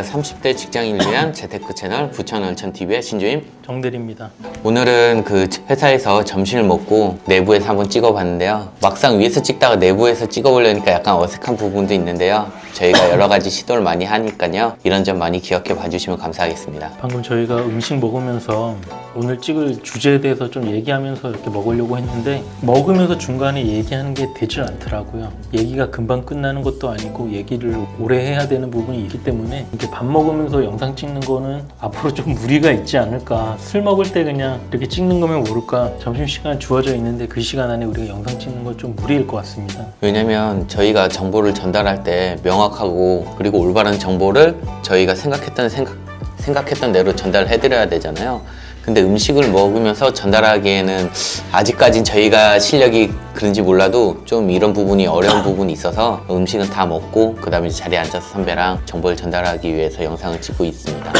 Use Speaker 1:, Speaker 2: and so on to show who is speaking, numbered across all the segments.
Speaker 1: 안녕하십니까. 30대 직장인을 위한 재테크 채널 부천얼천TV의 신주임
Speaker 2: 정대리입니다.
Speaker 1: 오늘은 그 회사에서 점심을 먹고 내부에서 한번 찍어봤는데요. 막상 위에서 찍다가 내부에서 찍어보려니까 약간 어색한 부분도 있는데요. 저희가 여러 가지 시도를 많이 하니까요. 이런 점 많이 기억해 봐주시면 감사하겠습니다.
Speaker 2: 방금 저희가 음식 먹으면서 오늘 찍을 주제에 대해서 좀 얘기하면서 이렇게 먹으려고 했는데 먹으면서 중간에 얘기하는 게 되질 않더라고요. 얘기가 금방 끝나는 것도 아니고 얘기를 오래 해야 되는 부분이 있기 때문에 이렇게 밥 먹으면서 영상 찍는 거는 앞으로 좀 무리가 있지 않을까. 술 먹을 때 그냥 이렇게 찍는 거면 모를까. 점심시간 주어져 있는데 그 시간 안에 우리가 영상 찍는 건 좀 무리일 것 같습니다.
Speaker 1: 왜냐면 저희가 정보를 전달할 때 명확하고 그리고 올바른 정보를 저희가 생각했던 대로 전달해드려야 되잖아요. 근데 음식을 먹으면서 전달하기에는 아직까진 저희가 실력이 그런지 몰라도 좀 이런 부분이 어려운 부분이 있어서 음식은 다 먹고 그 다음에 자리에 앉아서 선배랑 정보를 전달하기 위해서 영상을 찍고 있습니다.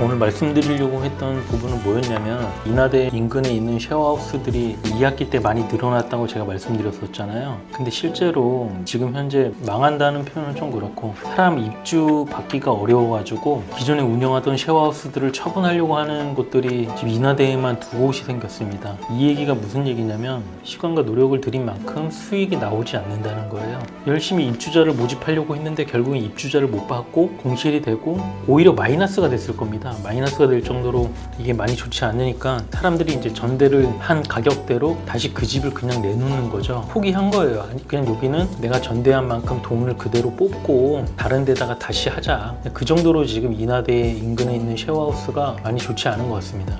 Speaker 2: 오늘 말씀드리려고 했던 부분은 뭐였냐면 인하대 인근에 있는 쉐어하우스들이 2학기 때 많이 늘어났다고 제가 말씀드렸었잖아요. 근데 실제로 지금 현재 망한다는 표현은 좀 그렇고 사람 입주 받기가 어려워가지고 기존에 운영하던 쉐어하우스들을 처분하려고 하는 곳들이 지금 인하대에만 두 곳이 생겼습니다. 이 얘기가 무슨 얘기냐면 시간과 노력을 들인 만큼 수익이 나오지 않는다는 거예요. 열심히 입주자를 모집하려고 했는데 결국엔 입주자를 못 받고 공실이 되고 오히려 마이너스가 됐을 겁니다. 마이너스가 될 정도로 이게 많이 좋지 않으니까 사람들이 이제 전대를 한 가격대로 다시 그 집을 그냥 내놓는 거죠. 포기한 거예요. 아니 그냥 여기는 내가 전대한 만큼 돈을 그대로 뽑고 다른 데다가 다시 하자. 그 정도로 지금 인하대 인근에 있는 쉐어하우스가 많이 좋지 않은 것 같습니다.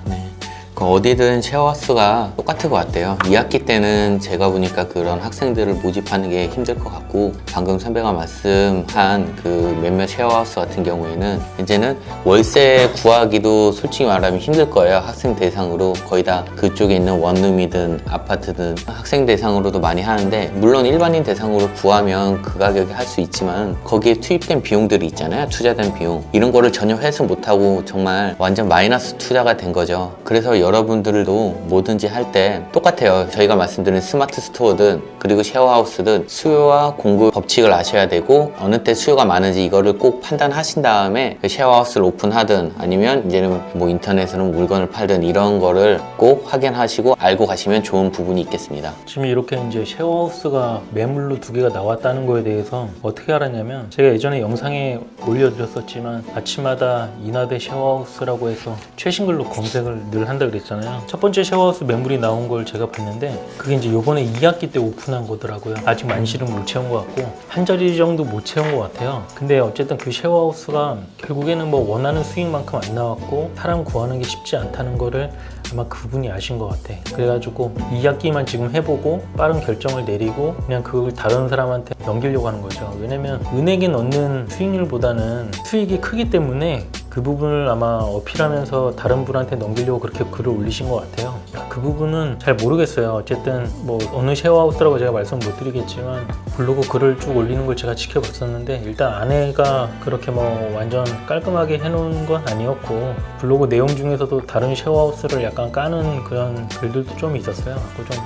Speaker 1: 어디든 쉐어하우스가 똑같을 것 같아요. 2학기 때는 제가 보니까 그런 학생들을 모집하는 게 힘들 것 같고 방금 선배가 말씀한 그 몇몇 쉐어하우스 같은 경우에는 이제는 월세 구하기도 솔직히 말하면 힘들 거예요. 학생 대상으로 거의 다 그쪽에 있는 원룸이든 아파트든 학생 대상으로도 많이 하는데 물론 일반인 대상으로 구하면 그 가격에 할 수 있지만 거기에 투입된 비용들이 있잖아요. 투자된 비용 이런 거를 전혀 회수 못하고 정말 완전 마이너스 투자가 된 거죠. 그래서 여러분들도 뭐든지 할 때 똑같아요. 저희가 말씀드린 스마트 스토어든 그리고 쉐어하우스든 수요와 공급 법칙을 아셔야 되고 어느 때 수요가 많은지 이거를 꼭 판단하신 다음에 쉐어하우스를 오픈하든 아니면 이제는 뭐 인터넷으로 물건을 팔든 이런 거를 꼭 확인하시고 알고 가시면 좋은 부분이 있겠습니다.
Speaker 2: 지금 이렇게 이제 쉐어하우스가 매물로 두 개가 나왔다는 거에 대해서 어떻게 알았냐면 제가 예전에 영상에 올려드렸었지만 아침마다 인하대 쉐어하우스라고 해서 최신 글로 검색을 늘 한다 그랬잖아요. 첫 번째 쉐어하우스 매물이 나온 걸 제가 봤는데 그게 이제 요번에 2학기 때 오픈한 거더라고요. 아직 만실은 못 채운 것 같고 한 자리 정도 못 채운 것 같아요. 근데 어쨌든 그 쉐어하우스가 결국에는 뭐 원하는 수익만큼 안 나왔고 사람 구하는 게 쉽지 않다는 거를 아마 그분이 아신 것 같아. 그래가지고 2학기만 지금 해보고 빠른 결정을 내리고 그냥 그걸 다른 사람한테 넘기려고 하는 거죠. 왜냐면 은행에 넣는 수익률보다는 수익이 크기 때문에 그 부분을 아마 어필하면서 다른 분한테 넘기려고 그렇게 글을 올리신 것 같아요. 그 부분은 잘 모르겠어요. 어쨌든 뭐 어느 쉐어하우스라고 제가 말씀 못 드리겠지만 블로그 글을 쭉 올리는 걸 제가 지켜봤었는데 일단 아내가 그렇게 뭐 완전 깔끔하게 해놓은 건 아니었고 블로그 내용 중에서도 다른 쉐어하우스를 약간 까는 그런 글들도 좀 있었어요. 좀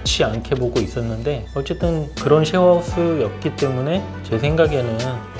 Speaker 2: 좋지 않게 보고 있었는데 어쨌든 그런 쉐어하우스였기 때문에 제 생각에는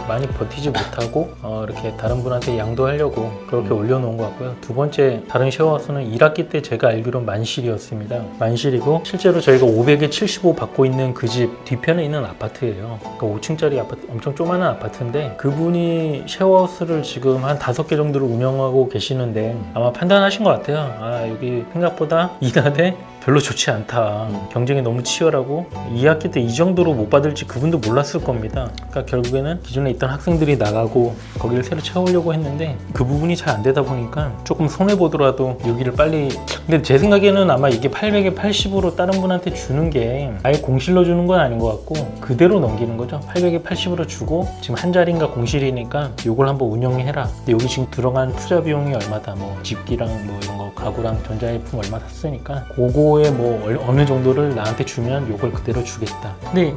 Speaker 2: 많이 버티지 못하고 이렇게 다른 분한테 양도하려고 그렇게 올려놓은 것 같고요. 두 번째 다른 쉐어하우스는 1학기 때 제가 알기로 만실이었습니다. 만실이고 실제로 저희가 500에 75 받고 있는 그 집 뒤편에 있는 아파트예요. 그러니까 5층짜리 아파트, 엄청 조그마한 아파트인데 그분이 쉐어하우스를 지금 한 5개 정도를 운영하고 계시는데 아마 판단하신 것 같아요. 아 여기 생각보다 인하대 별로 좋지 않다. 경쟁이 너무 치열하고 2학기 때 이 정도로 못 받을지 그분도 몰랐을 겁니다. 그러니까 결국에는 기존에 있던 학생들이 나가고 거기를 새로 채우려고 했는데 그 부분이 잘 안 되다 보니까 조금 손해보더라도 여기를 빨리 근데 제 생각에는 아마 이게 800에 80으로 다른 분한테 주는 게 아예 공실로 주는 건 아닌 것 같고 그대로 넘기는 거죠. 800에 80으로 주고 지금 한 자리인가 공실이니까 이걸 한번 운영해라. 근데 여기 지금 들어간 투자 비용이 얼마다 뭐 집기랑 뭐 이런 거 가구랑 전자제품 얼마 샀으니까 그거에 뭐 어느 정도를 나한테 주면 이걸 그대로 주겠다. 근데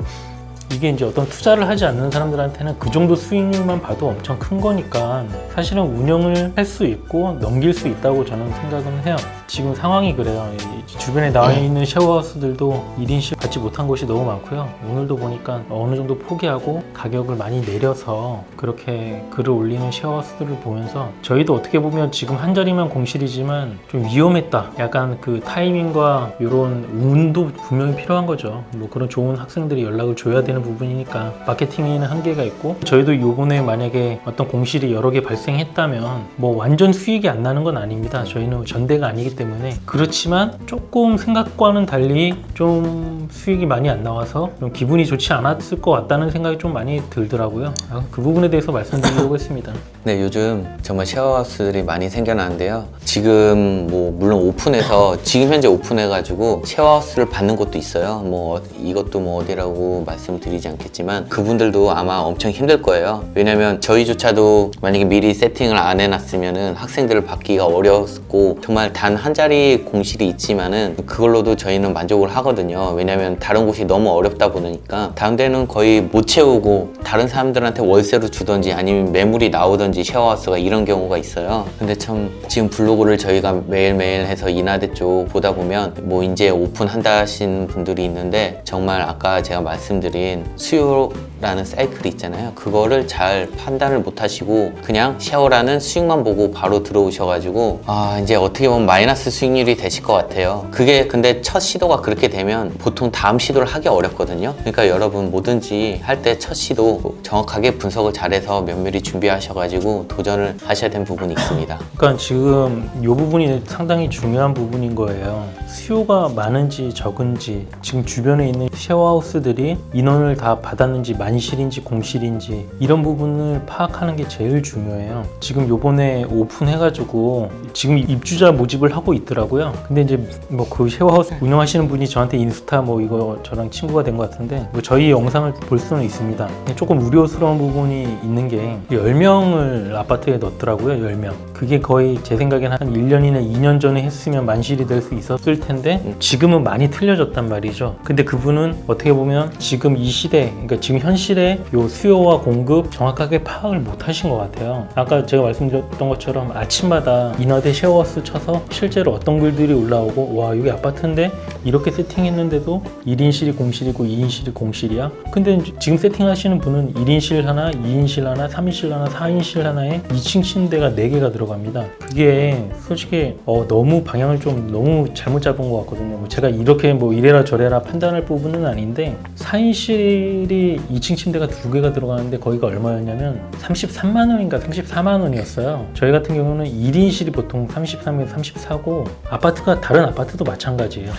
Speaker 2: 이게 이제 어떤 투자를 하지 않는 사람들한테는 그 정도 수익률만 봐도 엄청 큰 거니까 사실은 운영을 할 수 있고 넘길 수 있다고 저는 생각은 해요. 지금 상황이 그래요. 이 주변에 나와 있는 쉐어하우스들도 1인실 받지 못한 곳이 너무 많고요. 오늘도 보니까 어느 정도 포기하고 가격을 많이 내려서 그렇게 글을 올리는 쉐어하우스들을 보면서 저희도 어떻게 보면 지금 한 자리만 공실이지만 좀 위험했다. 약간 그 타이밍과 이런 운도 분명히 필요한 거죠. 뭐 그런 좋은 학생들이 연락을 줘야 되는 부분이니까 마케팅에는 한계가 있고 저희도 요번에 만약에 어떤 공실이 여러 개 발생했다면 뭐 완전 수익이 안 나는 건 아닙니다. 저희는 전대가 아니기 때문에 그렇지만 조금 생각과는 달리 좀 수익이 많이 안 나와서 좀 기분이 좋지 않았을 것 같다는 생각이 좀 많이 들더라고요. 그 부분에 대해서 말씀드리려고 했습니다.
Speaker 1: 네, 요즘 정말 쉐어하우스들이 많이 생겨나는데요. 지금 뭐 물론 오픈해서 지금 현재 오픈해가지고 쉐어하우스를 받는 곳도 있어요. 뭐 이것도 뭐 어디라고 말씀드리지 않겠지만 그분들도 아마 엄청 힘들 거예요. 왜냐면 저희조차도 만약에 미리 세팅을 안 해놨으면은 학생들을 받기가 어렵고 정말 단 한 자리 공실이 있지만은 그걸로도 저희는 만족을 하거든요. 왜냐면 다른 곳이 너무 어렵다 보니까 다른 데는 거의 못 채우고 다른 사람들한테 월세로 주던지 아니면 매물이 나오던지 쉐어하우스가 이런 경우가 있어요. 근데 참 지금 블로그를 저희가 매일매일 해서 인하대 쪽 보다 보면 뭐 이제 오픈한다 하신 분들이 있는데 정말 아까 제가 말씀드린 수요라는 사이클이 있잖아요. 그거를 잘 판단을 못 하시고 그냥 쉐어라는 수익만 보고 바로 들어오셔가지고 이제 어떻게 보면 마이너스 수익률이 되실 것 같아요. 그게 근데 첫 시도가 그렇게 되면 보통 다음 시도를 하기 어렵거든요. 그러니까 여러분 뭐든지 할 때 첫 시도 정확하게 분석을 잘해서 면밀히 준비하셔가지고 도전을 하셔야 되는 부분이 있습니다.
Speaker 2: 그러니까 지금 이 부분이 상당히 중요한 부분인 거예요. 수요가 많은지 적은지 지금 주변에 있는 쉐어하우스들이 인원을 다 받았는지 만실인지 공실인지 이런 부분을 파악하는 게 제일 중요해요. 지금 요번에 오픈해가지고 지금 입주자 모집을 하고 있더라고요. 근데 이제 뭐 그 쉐어하우스 운영하시는 분이 저한테 인스타 뭐 이거 저랑 친구가 된 것 같은데 뭐 저희 영상을 볼 수는 있습니다. 조금 우려스러운 부분이 있는 게 10명을 아파트에 넣었더라고요. 10명. 그게 거의 제 생각엔 한 1년이나 2년 전에 했으면 만실이 될 수 있었을 텐데 지금은 많이 틀려졌단 말이죠. 근데 그분은 어떻게 보면 지금 이 시대, 그러니까 지금 현실의 요 수요와 공급 정확하게 파악을 못 하신 것 같아요. 아까 제가 말씀드렸던 것처럼 아침마다 인하대 쉐어하우스 쳐서 실제로 어떤 글들이 올라오고 와 여기 아파트인데 이렇게 세팅했는데도 1인실이 공실이고 2인실이 공실이야? 근데 지금 세팅하시는 분은 1인실 하나, 2인실 하나, 3인실 하나, 4인실 하나에 2층 침대가 4개가 들어갑니다. 그게 솔직히 너무 방향을 좀 너무 잘못 잡은 것 같거든요. 뭐 제가 이렇게 뭐 이래라 저래라 판단할 부분은 아닌데 4인실이 2층 침대가 2개가 들어가는데 거기가 얼마였냐면 33만 원인가 34만 원이었어요. 저희 같은 경우는 1인실이 보통 33에서 34고 아파트가 다른 아파트도 마찬가지예요.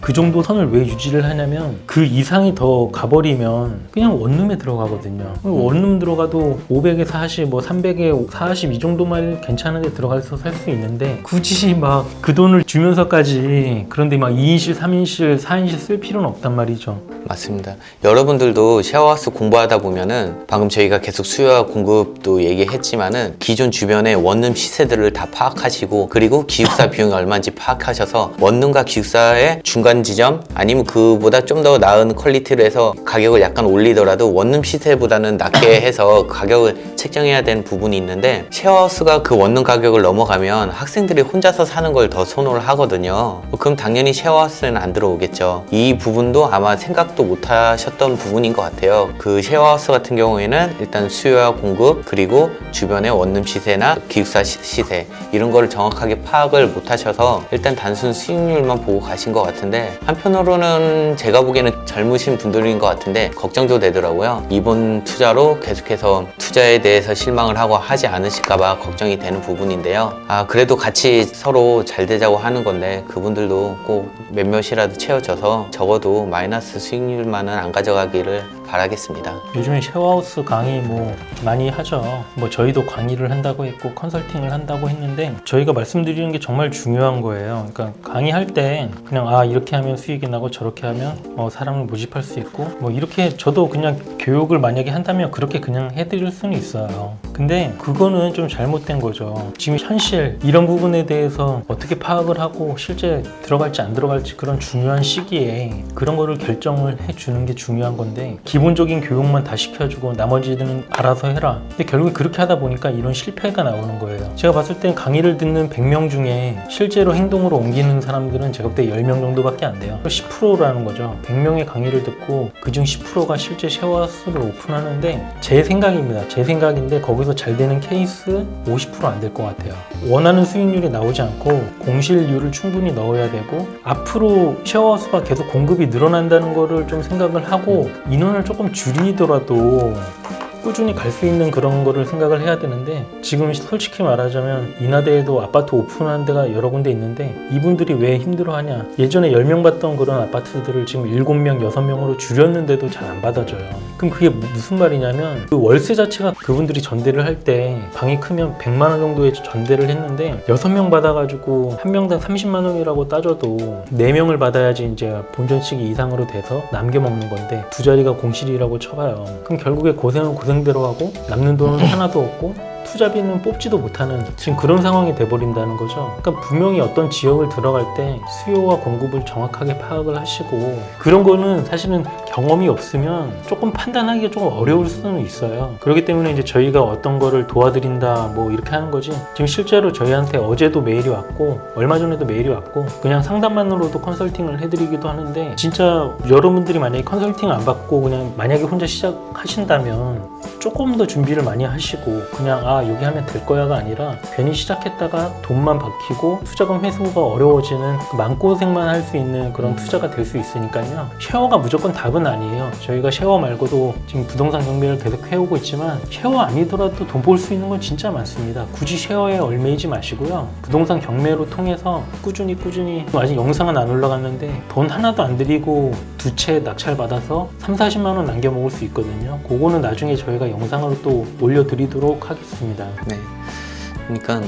Speaker 2: 그 정도 선을 왜 유지를 하냐면 그 이상이 더 가버리면 그냥 원룸에 들어가거든요. 원룸 들어가도 500에 40, 뭐 300에 40 이 정도만 괜찮은데 들어가서 살 수 있는데 굳이 막 그 돈을 주면서까지 그런데 막 2인실, 3인실, 4인실 쓸 필요는 없단 말이죠.
Speaker 1: 맞습니다. 여러분들도 쉐어하우스 공부하다 보면은 방금 저희가 계속 수요와 공급도 얘기했지만은 기존 주변의 원룸 시세들을 다 파악하시고 그리고 기숙사 비용이 얼마인지 파악하셔서 원룸과 기숙사의 중간 지점 아니면 그보다 좀 더 나은 퀄리티로 해서 가격을 약간 올리더라도 원룸 시세보다는 낮게 해서 가격을 책정해야 되는 부분이 있는데 쉐어하우스가 그 원룸 가격을 넘어가면 학생들이 혼자서 사는 걸 더 선호를 하거든요. 그럼 당연히 쉐어하우스는 안 들어오겠죠. 이 부분도 아마 생각도 못 하셨던 부분인 것 같아요. 그 쉐어하우스 같은 경우에는 일단 수요와 공급 그리고 주변의 원룸 시세나 기숙사 시세 이런 거를 정확하게 파악을 못 하셔서 일단 단순 수익률만 보고 가신 것 같은데 한편으로는 제가 보기에는 젊으신 분들인 것 같은데 걱정도 되더라고요. 이번 투자로 계속해서 투자에 대해서 실망을 하고 하지 않으실까봐 걱정이 되는 부분인데요. 그래도 같이 서로 잘 되자고 하는 건데 그분들도 꼭 몇몇이라도 채워져서 적어도 마이너스 수익률만은 안 가져가기를 바라겠습니다.
Speaker 2: 요즘에 쉐어하우스 강의 뭐 많이 하죠. 뭐 저희도 강의를 한다고 했고 컨설팅을 한다고 했는데 저희가 말씀드리는 게 정말 중요한 거예요. 그러니까 강의할 때 그냥 이렇게 하면 수익이 나고 저렇게 하면 사람을 모집할 수 있고 뭐 이렇게 저도 그냥 교육을 만약에 한다면 그렇게 그냥 해드릴 수는 있어요. 근데 그거는 좀 잘못된 거죠. 지금 현실 이런 부분에 대해서 어떻게 파악을 하고 실제 들어갈지 안 들어갈지 그런 중요한 시기에 그런 거를 결정을 해주는 게 중요한 건데 기본적인 교육만 다 시켜주고 나머지는 알아서 해라. 근데 결국에 그렇게 하다 보니까 이런 실패가 나오는 거예요. 제가 봤을 땐 강의를 듣는 100명 중에 실제로 행동으로 옮기는 사람들은 제가 그때 10명 정도밖에 안 돼요. 10%라는 거죠. 100명의 강의를 듣고 그중 10%가 실제 쉐어하우스를 오픈하는데 제 생각입니다. 제 생각인데 거기서 잘 되는 케이스 50% 안 될 것 같아요. 원하는 수익률이 나오지 않고 공실률을 충분히 넣어야 되고 앞으로 쉐어하우스가 계속 공급이 늘어난다는 거를 좀 생각을 하고 인원을 조금 줄이더라도 꾸준히 갈 수 있는 그런 거를 생각을 해야 되는데 지금 솔직히 말하자면 인하대에도 아파트 오픈하는 데가 여러 군데 있는데 이분들이 왜 힘들어하냐. 예전에 10명 받던 그런 아파트들을 지금 7명, 6명으로 줄였는데도 잘 안 받아줘요. 그럼 그게 무슨 말이냐면 그 월세 자체가 그분들이 전대를 할 때 방이 크면 100만 원 정도의 전대를 했는데 6명 받아가지고 한 명당 30만 원이라고 따져도 4명을 받아야지 이제 본전치기 이상으로 돼서 남겨 먹는 건데 두 자리가 공실이라고 쳐봐요. 그럼 결국에 고생은 고생대로 하고 남는 돈은 하나도 없고 투자비는 뽑지도 못하는 지금 그런 상황이 돼버린다는 거죠. 그러니까 분명히 어떤 지역을 들어갈 때 수요와 공급을 정확하게 파악을 하시고 그런 거는 사실은 경험이 없으면 조금 판단하기가 조금 어려울 수는 있어요. 그렇기 때문에 이제 저희가 어떤 거를 도와드린다 뭐 이렇게 하는 거지. 지금 실제로 저희한테 어제도 메일이 왔고 얼마 전에도 메일이 왔고 그냥 상담만으로도 컨설팅을 해드리기도 하는데 진짜 여러분들이 만약에 컨설팅 안 받고 그냥 만약에 혼자 시작하신다면 조금 더 준비를 많이 하시고 그냥 여기 하면 될 거야가 아니라 괜히 시작했다가 돈만 박히고 투자금 회수가 어려워지는 그 마음고생만 할 수 있는 그런 투자가 될 수 있으니까요. 쉐어가 무조건 답은 아니에요. 저희가 쉐어 말고도 지금 부동산 경매를 계속 해오고 있지만 쉐어 아니더라도 돈 벌 수 있는 건 진짜 많습니다. 굳이 쉐어에 얽매이지 마시고요. 부동산 경매로 통해서 꾸준히 아직 영상은 안 올라갔는데 돈 하나도 안 들이고 두 채 낙찰 받아서 30-40만 원 남겨 먹을 수 있거든요. 그거는 나중에 저희가 영상으로 또 올려드리도록 하겠습니다.
Speaker 1: 네. 그러니까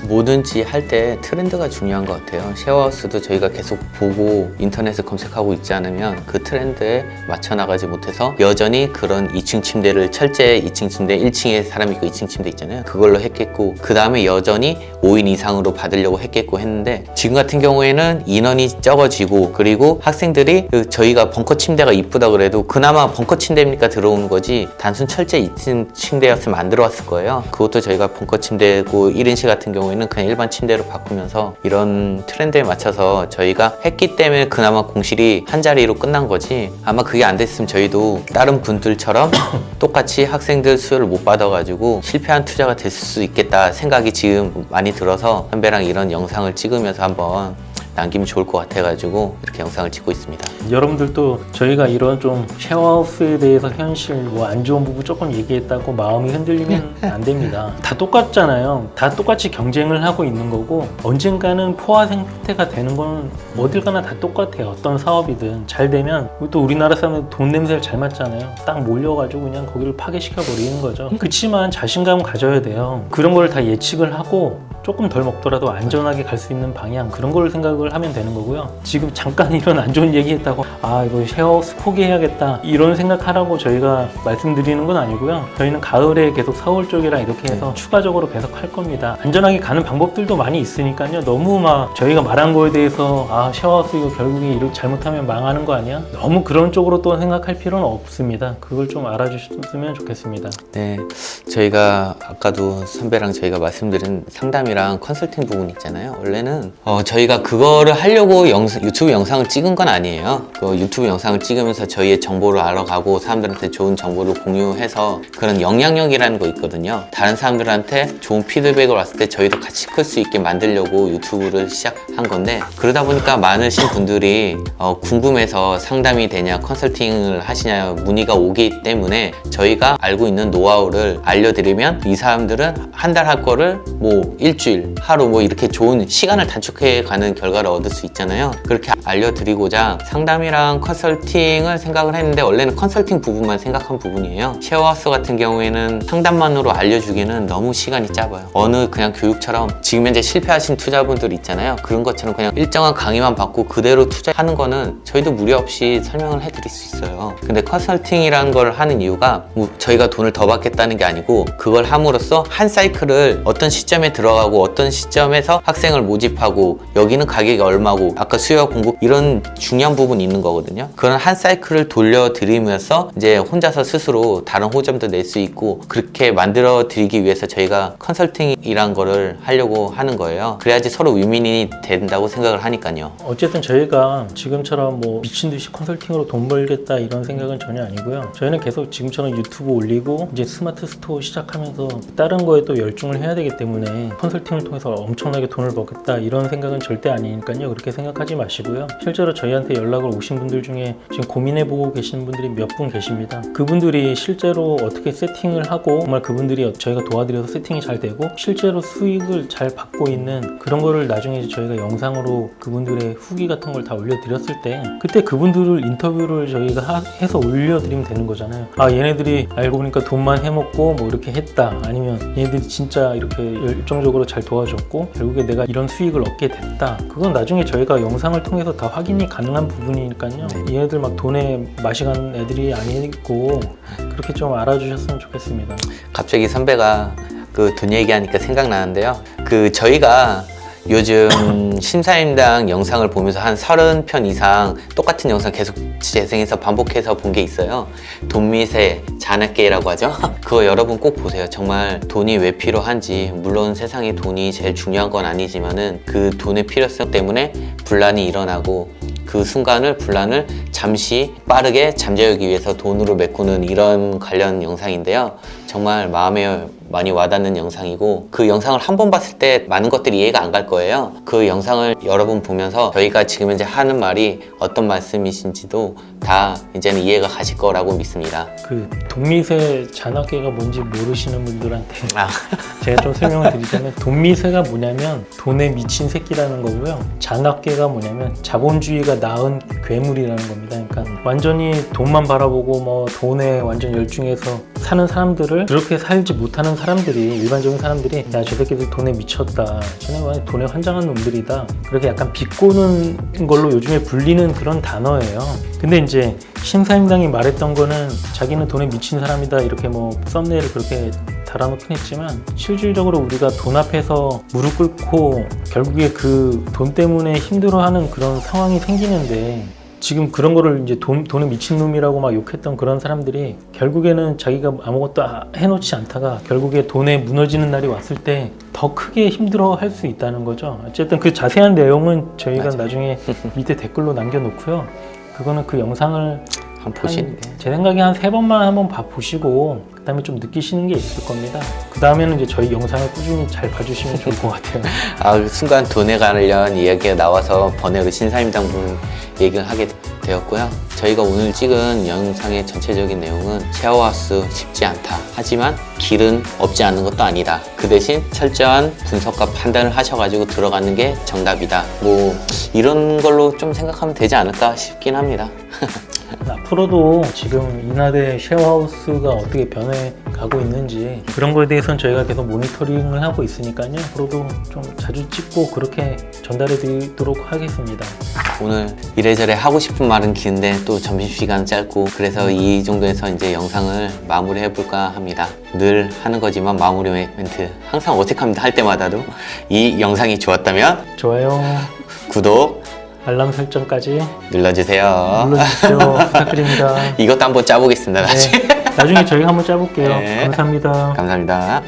Speaker 1: 뭐든지 할 때 트렌드가 중요한 것 같아요. 쉐어하우스도 저희가 계속 보고 인터넷에 검색하고 있지 않으면 그 트렌드에 맞춰 나가지 못해서 여전히 그런 2층 침대를 철제 2층 침대 1층에 사람이 있고 2층 침대 있잖아요. 그걸로 했겠고 그 다음에 여전히 5인 이상으로 받으려고 했겠고 했는데 지금 같은 경우에는 인원이 적어지고 그리고 학생들이 저희가 벙커 침대가 이쁘다 그래도 그나마 벙커 침대입니까 들어오는 거지 단순 철제 2층 침대였으면 안 들어왔을 거예요. 그것도 저희가 벙커 침대고 1인실 같은 경우에는 그냥 일반 침대로 바꾸면서 이런 트렌드에 맞춰서 저희가 했기 때문에 그나마 공실이 한 자리로 끝난 거지 아마 그게 안 됐으면 저희도 다른 분들처럼 똑같이 학생들 수요를 못 받아가지고 실패한 투자가 됐을 수 있겠다 생각이 지금 많이 들어서 선배랑 이런 영상을 찍으면서 한번 남기면 좋을 것 같아가지고 이렇게 영상을 찍고 있습니다.
Speaker 2: 여러분들도 저희가 이런 좀 쉐어하우스에 대해서 현실 뭐 안 좋은 부분 조금 얘기했다고 마음이 흔들리면 안 됩니다. 다 똑같잖아요. 다 똑같이 경쟁을 하고 있는 거고 언젠가는 포화 상태가 되는 건 어딜 가나 다 똑같아요. 어떤 사업이든 잘 되면 또 우리나라 사람은 돈 냄새를 잘 맡잖아요. 딱 몰려가지고 그냥 거기를 파괴시켜 버리는 거죠. 그렇지만 자신감 가져야 돼요. 그런 걸 다 예측을 하고 조금 덜 먹더라도 안전하게 갈 수 있는 방향 그런 걸 생각을 하면 되는 거고요. 지금 잠깐 이런 안 좋은 얘기 했다고 이거 쉐어하우스 포기해야겠다 이런 생각하라고 저희가 말씀드리는 건 아니고요. 저희는 가을에 계속 서울 쪽이랑 이렇게 해서 추가적으로 계속 할 겁니다. 안전하게 가는 방법들도 많이 있으니까요. 너무 막 저희가 말한 거에 대해서 쉐어하우스 이거 결국에 이렇게 잘못하면 망하는 거 아니야? 너무 그런 쪽으로 또 생각할 필요는 없습니다. 그걸 좀 알아주셨으면 좋겠습니다.
Speaker 1: 네, 저희가 아까도 선배랑 저희가 말씀드린 상담이랑 컨설팅 부분 있잖아요. 원래는 저희가 그거를 하려고 유튜브 영상을 찍은 건 아니에요. 그 유튜브 영상을 찍으면서 저희의 정보를 알아가고 사람들한테 좋은 정보를 공유해서 그런 영향력이라는 거 있거든요. 다른 사람들한테 좋은 피드백을 왔을 때 저희도 같이 클 수 있게 만들려고 유튜브를 시작한 건데 그러다 보니까 많으신 분들이 궁금해서 상담이 되냐 컨설팅을 하시냐 문의가 오기 때문에 저희가 알고 있는 노하우를 알려드리면 이 사람들은 한 달 할 거를 뭐 일주일, 하루 뭐 이렇게 좋은 시간을 단축해 가는 결과를 얻을 수 있잖아요. 그렇게 알려드리고자 상담이랑 컨설팅을 생각을 했는데 원래는 컨설팅 부분만 생각한 부분이에요. 쉐어하우스 같은 경우에는 상담만으로 알려주기는 너무 시간이 짧아요. 어느 그냥 교육처럼 지금 현재 실패하신 투자분들 있잖아요. 그런 것처럼 그냥 일정한 강의만 받고 그대로 투자하는 거는 저희도 무리 없이 설명을 해드릴 수 있어요. 근데 컨설팅이라는 걸 하는 이유가 뭐 저희가 돈을 더 받겠다는 게 아니고 그걸 함으로써 한 사이클을 어떤 시점에 들어가고 모집하고 어떤 시점에서 학생을 모집하고 여기는 가격이 얼마고 아까 수요와 공급 이런 중요한 부분이 있는 거거든요. 그런 한 사이클을 돌려드리면서 이제 혼자서 스스로 다른 호점도 낼 수 있고 그렇게 만들어 드리기 위해서 저희가 컨설팅이란 거를 하려고 하는 거예요. 그래야지 서로 윈윈이 된다고 생각을 하니까요.
Speaker 2: 어쨌든 저희가 지금처럼 뭐 미친 듯이 컨설팅으로 돈 벌겠다 이런 생각은 전혀 아니고요. 저희는 계속 지금처럼 유튜브 올리고 이제 스마트 스토어 시작하면서 다른 거에 또 열중을 해야 되기 때문에 컨설팅을 통해서 엄청나게 돈을 벌겠다 이런 생각은 절대 아니니까요. 그렇게 생각하지 마시고요. 실제로 저희한테 연락을 오신 분들 중에 지금 고민해보고 계시는 분들이 몇 분 계십니다. 그분들이 실제로 어떻게 세팅을 하고 정말 그분들이 저희가 도와드려서 세팅이 잘 되고 실제로 수익을 잘 받고 있는 그런 거를 나중에 저희가 영상으로 그분들의 후기 같은 걸 다 올려드렸을 때 그때 그분들을 인터뷰를 저희가 해서 올려드리면 되는 거잖아요. 아 얘네들이 알고 보니까 돈만 해먹고 뭐 이렇게 했다, 아니면 얘네들이 진짜 이렇게 열정적으로 잘 도와줬고 결국에 내가 이런 수익을 얻게 됐다. 그건 나중에 저희가 영상을 통해서 다 확인이 가능한 부분이니까요. 얘네들 막 돈에 맛이 간 애들이 아니고 그렇게 좀 알아주셨으면 좋겠습니다.
Speaker 1: 갑자기 선배가 그 돈 얘기하니까 생각나는데요. 그 저희가 요즘 심사임당 영상을 보면서 한 30편 이상 똑같은 영상 계속 재생해서 반복해서 본 게 있어요. 돈미세 잔악계라고 하죠. 그거 여러분 꼭 보세요. 정말 돈이 왜 필요한지, 물론 세상에 돈이 제일 중요한 건 아니지만은 그 돈의 필요성 때문에 분란이 일어나고 그 순간을 분란을 잠시 빠르게 잠재우기 위해서 돈으로 메꾸는 이런 관련 영상인데요. 정말 마음에 많이 와닿는 영상이고 그 영상을 한 번 봤을 때 많은 것들이 이해가 안 갈 거예요. 그 영상을 여러분 보면서 저희가 지금 현재 하는 말이 어떤 말씀이신지도 다 이제는 이해가 가실 거라고 믿습니다.
Speaker 2: 그 돈미세 잔악계가 뭔지 모르시는 분들한테 제가 좀 설명을 드리자면 돈미세가 뭐냐면 돈에 미친 새끼라는 거고요. 잔악계가 뭐냐면 자본주의가 낳은 괴물이라는 겁니다. 그러니까 완전히 돈만 바라보고 뭐 돈에 완전 열중해서 사는 사람들을 그렇게 살지 못하는 사람들이, 일반적인 사람들이 야 저 새끼들 돈에 미쳤다, 쟤네 돈에 환장한 놈들이다, 그렇게 약간 비꼬는 걸로 요즘에 불리는 그런 단어예요. 근데 이제 심사임당이 말했던 거는 자기는 돈에 미친 사람이다 이렇게 뭐 썸네일을 그렇게 달아놓긴 했지만 실질적으로 우리가 돈 앞에서 무릎 꿇고 결국에 그 돈 때문에 힘들어하는 그런 상황이 생기는데 지금 그런 거를 이제 돈에 미친놈이라고 막 욕했던 그런 사람들이 결국에는 자기가 아무것도 해놓지 않다가 결국에 돈에 무너지는 날이 왔을 때 더 크게 힘들어 할 수 있다는 거죠. 어쨌든 그 자세한 내용은 저희가
Speaker 1: 맞아요.
Speaker 2: 나중에 밑에 댓글로 남겨놓고요. 그거는 그 영상을
Speaker 1: 한번 보시는 게
Speaker 2: 제 생각에 한 3번만 한번 보시고 그 다음에 좀 느끼시는 게 있을 겁니다. 그 다음에는 이제 저희 영상을 꾸준히 잘 봐주시면 좋을 것 같아요.
Speaker 1: 그 순간 돈에 관련 이야기가 나와서 번외로 신사임당 부분 얘기를 하게 되었고요. 저희가 오늘 찍은 영상의 전체적인 내용은 쉐어하우스 쉽지 않다. 하지만 길은 없지 않은 것도 아니다. 그 대신 철저한 분석과 판단을 하셔가지고 들어가는 게 정답이다. 뭐 이런 걸로 좀 생각하면 되지 않을까 싶긴 합니다.
Speaker 2: 앞으로도 지금 인하대 쉐어하우스가 어떻게 변해가고 있는지 그런 거에 대해서는 저희가 계속 모니터링을 하고 있으니까요. 앞으로도 좀 자주 찍고 그렇게 전달해 드리도록 하겠습니다.
Speaker 1: 오늘 이래저래 하고 싶은 말은 긴데 또 점심시간 짧고 그래서 이 정도에서 이제 영상을 마무리해 볼까 합니다. 늘 하는 거지만 마무리 멘트 항상 어색합니다. 할 때마다도 이 영상이 좋았다면
Speaker 2: 좋아요,
Speaker 1: 구독
Speaker 2: 알람 설정까지
Speaker 1: 눌러주세요.
Speaker 2: 눌러주십시오. 부탁드립니다.
Speaker 1: 이것도 한번 짜보겠습니다. 나중에.
Speaker 2: 나중에 저희가 한번 짜볼게요.
Speaker 1: 네.
Speaker 2: 감사합니다.
Speaker 1: 감사합니다.